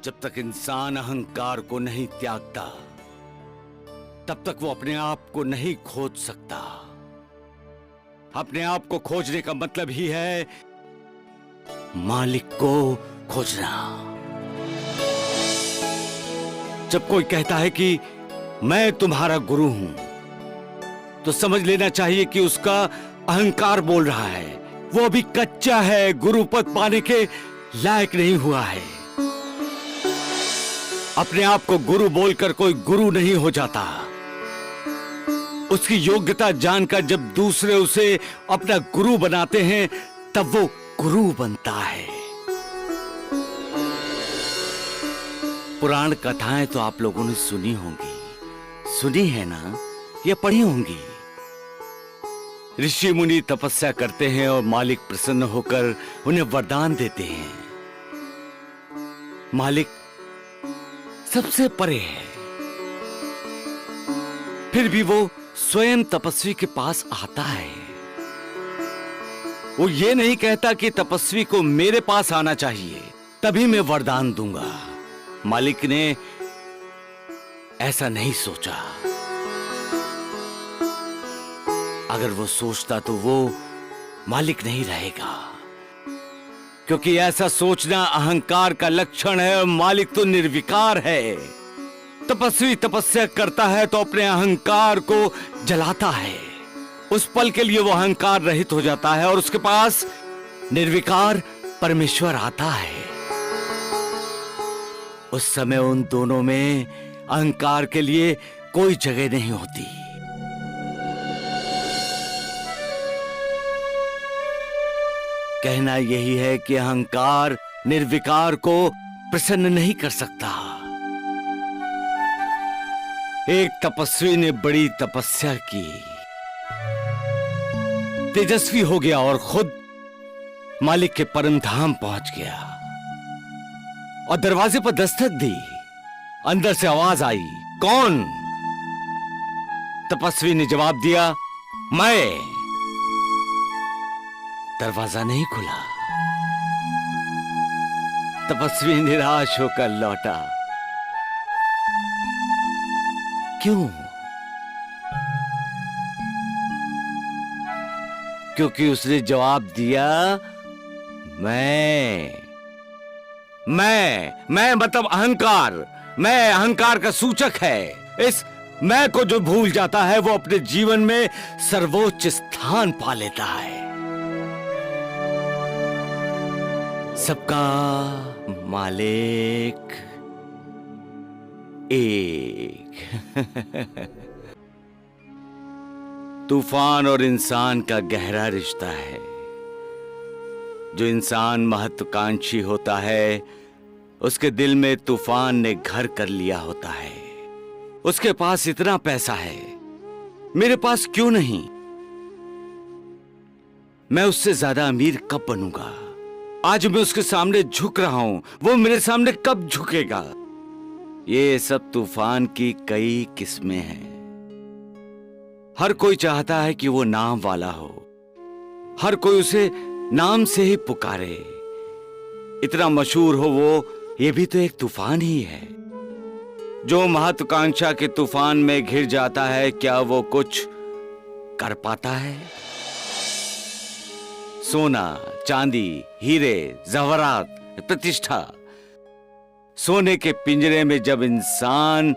जब तक इंसान अहंकार को नहीं त्यागता, तब तक वो अपने आप को नहीं खोज सकता। अपने आप को खोजने का मतलब ही है मालिक को खोजना। जब कोई कहता है कि मैं तुम्हारा गुरु हूं, तो समझ लेना चाहिए कि उसका अहंकार बोल रहा है। वो अभी कच्चा है, गुरु पद पाने के लायक नहीं हुआ है। अपने आप को गुरु बोलकर कोई गुरु नहीं हो जाता। उसकी योग्यता जानकर जब दूसरे उसे अपना गुरु बनाते हैं, तब वो गुरु बनता है। पुराण कथाएं तो आप लोगों ने सुनी होंगी, सुनी है ना, या पढ़ी होंगी। ऋषि मुनि तपस्या करते हैं और मालिक प्रसन्न होकर उन्हें वरदान देते हैं। मालिक सबसे परे है, फिर भी वो स्वयं तपस्वी के पास आता है। वो ये नहीं कहता कि तपस्वी को मेरे पास आना चाहिए, तभी मैं वरदान दूंगा। मालिक ने ऐसा नहीं सोचा। अगर वो सोचता तो वो मालिक नहीं रहेगा, क्योंकि ऐसा सोचना अहंकार का लक्षण है और मालिक तो निर्विकार है। तपस्वी तपस्या करता है तो अपने अहंकार को जलाता है। उस पल के लिए वो अहंकार रहित हो जाता है और उसके पास निर्विकार परमेश्वर आता है। उस समय उन दोनों में अहंकार के लिए कोई जगह नहीं होती। कहना यही है कि अहंकार निर्विकार को प्रसन्न नहीं कर सकता। एक तपस्वी ने बड़ी तपस्या की, तेजस्वी हो गया और खुद मालिक के परम धाम पहुंच गया और दरवाजे पर दस्तक दी। अंदर से आवाज आई, कौन? तपस्वी ने जवाब दिया, मैं। दरवाजा नहीं खुला। तपस्वी निराश होकर लौटा। क्यों? क्योंकि उसने जवाब दिया, मैं मतलब अहंकार। मैं अहंकार का सूचक है। इस मैं को जो भूल जाता है वो अपने जीवन में सर्वोच्च स्थान पा लेता है। सबका मालिक एक। तूफान और इंसान का गहरा रिश्ता है। जो इंसान महत्वाकांक्षी होता है, उसके दिल में तूफान ने घर कर लिया होता है। उसके पास इतना पैसा है, मेरे पास क्यों नहीं? मैं उससे ज्यादा अमीर कब बनूंगा? आज मैं उसके सामने झुक रहा हूं, वो मेरे सामने कब झुकेगा? ये सब तूफान की कई किस्में हैं। हर कोई चाहता है कि वो नाम वाला हो, हर कोई उसे नाम से ही पुकारे, इतना मशहूर हो वो, ये भी तो एक तूफान ही है। जो महत्वाकांक्षा के तूफान में घिर जाता है, क्या वो कुछ कर पाता है? सोना, चांदी, हीरे, जवाहरात, प्रतिष्ठा, सोने के पिंजरे में जब इंसान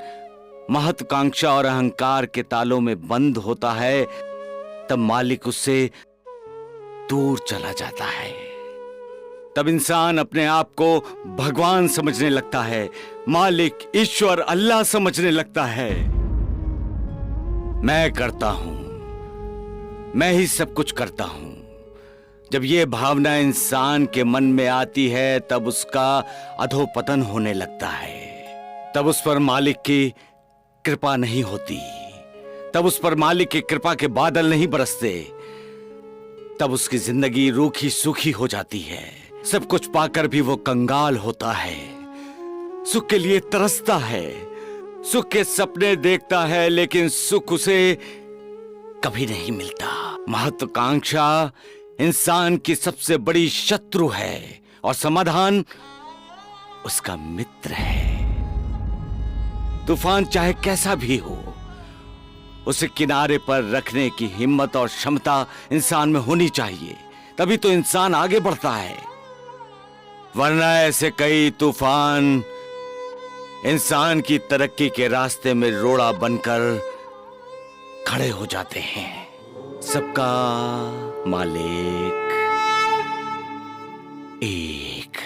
महत्वाकांक्षा और अहंकार के तालों में बंद होता है, तब मालिक उससे दूर चला जाता है। तब इंसान अपने आप को भगवान समझने लगता है, मालिक, ईश्वर, अल्लाह समझने लगता है। मैं करता हूं, मैं ही सब कुछ करता हूं। जब ये भावना इंसान के मन में आती है, तब उसका अधोपतन होने लगता है। तब उस पर मालिक की कृपा नहीं होती, तब उस पर मालिक की कृपा के बादल नहीं बरसते। तब उसकी जिंदगी रूखी सूखी हो जाती है। सब कुछ पाकर भी वो कंगाल होता है। सुख के लिए तरसता है, सुख के सपने देखता है, लेकिन सुख उसे कभी नहीं मिलता। महत्वाकांक्षा इंसान की सबसे बड़ी शत्रु है और समाधान उसका मित्र है। तूफान चाहे कैसा भी हो, उसे किनारे पर रखने की हिम्मत और क्षमता इंसान में होनी चाहिए, तभी तो इंसान आगे बढ़ता है। वरना ऐसे कई तूफान इंसान की तरक्की के रास्ते में रोड़ा बनकर खड़े हो जाते हैं। सबका मालिक एक।